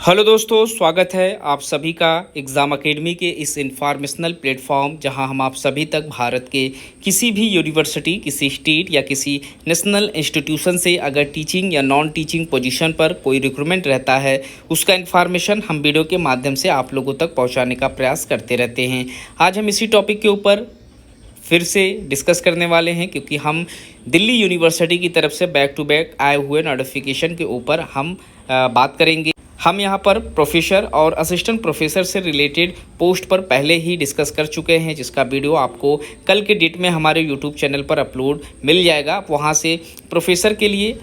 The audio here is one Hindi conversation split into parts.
हेलो दोस्तों, स्वागत है आप सभी का एग्ज़ाम एकेडमी के इस इंफॉर्मेशनल प्लेटफॉर्म जहां हम आप सभी तक भारत के किसी भी यूनिवर्सिटी, किसी स्टेट या किसी नेशनल इंस्टीट्यूशन से अगर टीचिंग या नॉन टीचिंग पोजीशन पर कोई रिक्रूटमेंट रहता है उसका इन्फॉर्मेशन हम वीडियो के माध्यम से आप लोगों तक पहुंचाने का प्रयास करते रहते हैं। आज हम इसी टॉपिक के ऊपर फिर से डिस्कस करने वाले हैं क्योंकि हम दिल्ली यूनिवर्सिटी की तरफ से बैक टू बैक आए हुए नोटिफिकेशन के ऊपर हम बात करेंगे। हम यहाँ पर प्रोफेसर और असिस्टेंट प्रोफेसर से रिलेटेड पोस्ट पर पहले ही डिस्कस कर चुके हैं, जिसका वीडियो आपको कल के डेट में हमारे यूट्यूब चैनल पर अपलोड मिल जाएगा। आप वहाँ से प्रोफेसर के लिए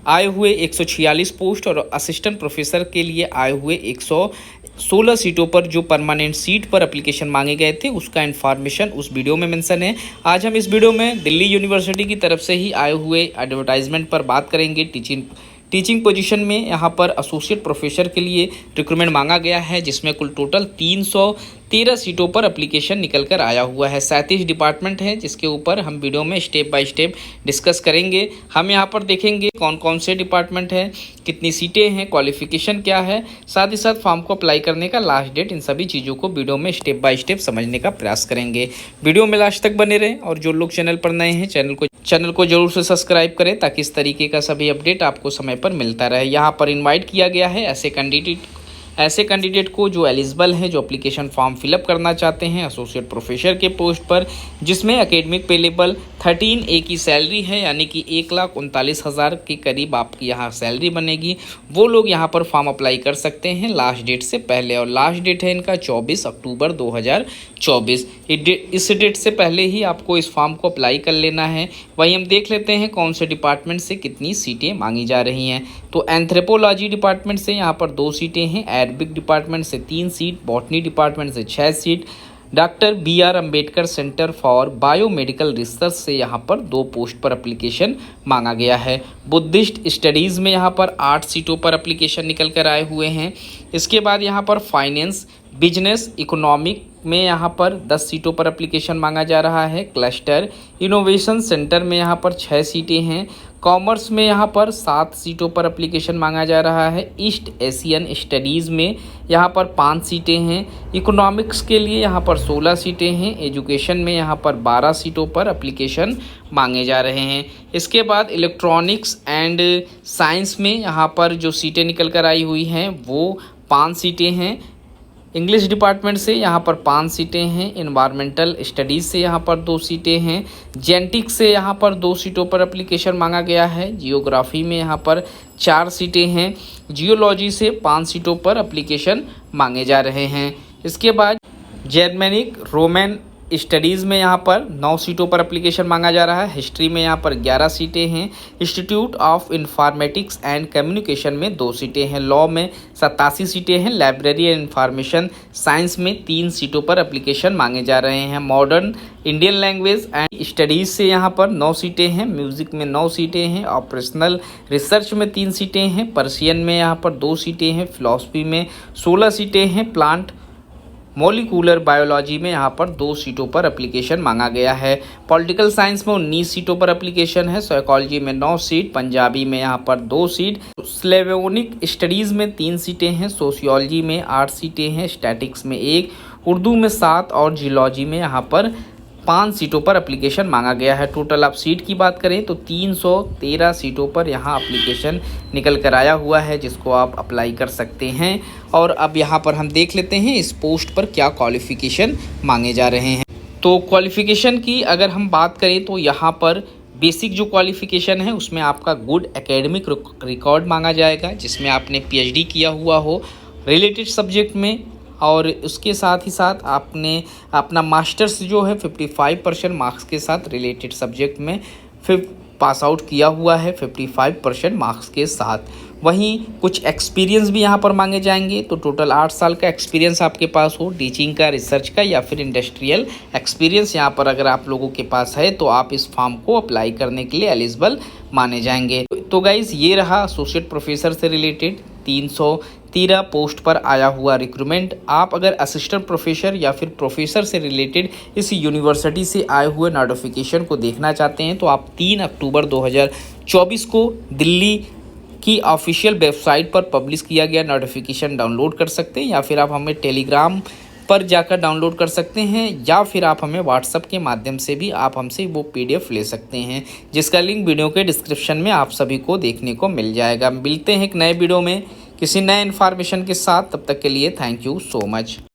आए हुए 146 पोस्ट और असिस्टेंट प्रोफेसर के लिए आए हुए 116 सीटों पर जो परमानेंट सीट पर एप्लीकेशन मांगे गए थे उसका इन्फॉर्मेशन उस वीडियो में मेंशन है। आज हम इस वीडियो में दिल्ली यूनिवर्सिटी की तरफ से ही आए हुए एडवर्टाइजमेंट पर बात करेंगे। टीचिंग पोजीशन में यहाँ पर एसोसिएट प्रोफेसर के लिए रिक्रूटमेंट मांगा गया है, जिसमें कुल टोटल 313 सीटों पर एप्लीकेशन निकल कर आया हुआ है। 37 डिपार्टमेंट हैं जिसके ऊपर हम वीडियो में स्टेप बाय स्टेप डिस्कस करेंगे। हम यहाँ पर देखेंगे कौन कौन से डिपार्टमेंट हैं, कितनी सीटें हैं, क्वालिफिकेशन क्या है, साथ ही साथ फॉर्म को अप्लाई करने का लास्ट डेट, इन सभी चीज़ों को वीडियो में स्टेप बाय स्टेप समझने का प्रयास करेंगे। वीडियो में लास्ट तक बने रहें और जो लोग चैनल पर नए हैं चैनल को जरूर से सब्सक्राइब करें ताकि इस तरीके का सभी अपडेट आपको समय पर मिलता रहे। यहाँ पर इनवाइट किया गया है ऐसे कैंडिडेट को जो एलिजिबल हैं, जो एप्लीकेशन फॉर्म फिलअप करना चाहते हैं एसोसिएट प्रोफेसर के पोस्ट पर, जिसमें एकेडमिक पे लेवल 13A की सैलरी है, यानी कि 1,39,000 के करीब आपकी यहाँ सैलरी बनेगी। वो लोग यहाँ पर फॉर्म अप्लाई कर सकते हैं लास्ट डेट से पहले, और लास्ट डेट है इनका 24 अक्टूबर 2024। इस डेट से पहले ही आपको इस फॉर्म को अप्लाई कर लेना है। वहीं हम देख लेते हैं कौन से डिपार्टमेंट से कितनी सीटें मांगी जा रही हैं। तो एंथ्रोपोलॉजी डिपार्टमेंट से यहाँ पर 2 सीटें हैं, अरबिक डिपार्टमेंट से 3 सीट, बॉटनी डिपार्टमेंट से 6 seat, doctor BR Ambedkar centre for biomedical research से यहाँ पर 2 पोस्ट पर एप्लीकेशन मांगा गया है। बुद्धिस्ट स्टडीज़ में यहाँ पर 8 सीटों पर एप्लीकेशन निकल कर आए हुए हैं। इसके बाद यहाँ पर फाइनेंस बिजनेस इकोनॉमिक में यहाँ पर 10 सीटों पर एप्लीकेशन मांगा जा रहा है। क्लस्टर इनोवेशन सेंटर में यहाँ पर 6 सीटें हैं। कॉमर्स में यहाँ पर 7 सीटों पर एप्लीकेशन मांगा जा रहा है। ईस्ट एशियन स्टडीज़ में यहाँ पर 5 सीटें हैं। इकोनॉमिक्स के लिए यहाँ पर 16 सीटें हैं। एजुकेशन में यहाँ पर 12 सीटों पर एप्लीकेशन मांगे जा रहे हैं। इसके बाद इलेक्ट्रॉनिक्स एंड साइंस में यहाँ पर जो सीटें निकल कर आई हुई हैं वो 5 सीटें हैं। इंग्लिश डिपार्टमेंट से यहाँ पर 5 सीटें हैं। इन्वायरमेंटल स्टडीज़ से यहाँ पर 2 सीटें हैं। जेनेटिक्स से यहाँ पर 2 सीटों पर एप्लीकेशन मांगा गया है। जियोग्राफी में यहाँ पर 4 सीटें हैं। जियोलॉजी से 5 सीटों पर एप्लीकेशन मांगे जा रहे हैं। इसके बाद जर्मनिक रोमन स्टडीज़ में यहाँ पर 9 सीटों पर एप्लीकेशन मांगा जा रहा है। हिस्ट्री में यहाँ पर 11 सीटें हैं। Institute of informatics and communication में 2 सीटें हैं। लॉ में 87 सीटें हैं। लाइब्रेरी एंड इंफॉर्मेशन साइंस में 3 सीटों पर एप्लीकेशन मांगे जा रहे हैं। Modern Indian language and studies से यहाँ पर 9 सीटें हैं। म्यूज़िक में 9 सीटें हैं। ऑपरेशनल रिसर्च में 3 सीटें हैं। पर्शियन में यहाँ पर 2 सीटें हैं। फिलॉसफी में 16 सीटें हैं। प्लांट मॉलिक्यूलर बायोलॉजी में यहाँ पर 2 सीटों पर एप्लीकेशन मांगा गया है। पॉलिटिकल साइंस में 19 सीटों पर एप्लीकेशन है। साइकोलॉजी में 9 सीट, पंजाबी में यहाँ पर 2 सीट, स्लेवोनिक स्टडीज़ में 3 सीटें हैं। सोशियोलॉजी में 8 सीटें हैं। स्टैटिक्स में 1, उर्दू में 7 और जियोलॉजी में यहाँ पर 5 सीटों पर एप्लीकेशन मांगा गया है। टोटल आप सीट की बात करें तो 313 सीटों पर यहाँ एप्लीकेशन निकल कर आया हुआ है, जिसको आप अप्लाई कर सकते हैं। और अब यहाँ पर हम देख लेते हैं इस पोस्ट पर क्या क्वालिफ़िकेशन मांगे जा रहे हैं। तो क्वालिफ़िकेशन की अगर हम बात करें तो यहाँ पर बेसिक जो क्वालिफ़िकेशन है उसमें आपका गुड एकेडमिक रिकॉर्ड मांगा जाएगा, जिसमें आपने PhD किया हुआ हो रिलेटेड सब्जेक्ट में, और उसके साथ ही साथ आपने अपना मास्टर्स जो है 55% मार्क्स के साथ रिलेटेड सब्जेक्ट में फिर पास आउट किया हुआ है 55% मार्क्स के साथ। वहीं कुछ एक्सपीरियंस भी यहाँ पर मांगे जाएंगे। तो टोटल 8 साल का एक्सपीरियंस आपके पास हो, टीचिंग का, रिसर्च का या फिर इंडस्ट्रियल एक्सपीरियंस यहाँ पर अगर आप लोगों के पास है तो आप इस फॉर्म को अप्लाई करने के लिए एलिजिबल माने जाएंगे। तो गाइज़ ये रहा एसोसिएट प्रोफेसर से रिलेटेड 313 पोस्ट पर आया हुआ रिक्रूटमेंट। आप अगर असिस्टेंट प्रोफेसर या फिर प्रोफेसर से रिलेटेड इस यूनिवर्सिटी से आए हुए नोटिफिकेशन को देखना चाहते हैं तो आप 3 अक्टूबर 2024 को दिल्ली की ऑफिशियल वेबसाइट पर पब्लिश किया गया नोटिफिकेशन डाउनलोड कर सकते हैं, या फिर आप हमें टेलीग्राम पर जाकर डाउनलोड कर सकते हैं, या फिर आप हमें व्हाट्सएप के माध्यम से भी आप हमसे वो PDF ले सकते हैं, जिसका लिंक वीडियो के डिस्क्रिप्शन में आप सभी को देखने को मिल जाएगा। मिलते हैं एक नए वीडियो में किसी नए इन्फॉर्मेशन के साथ, तब तक के लिए थैंक यू सो मच।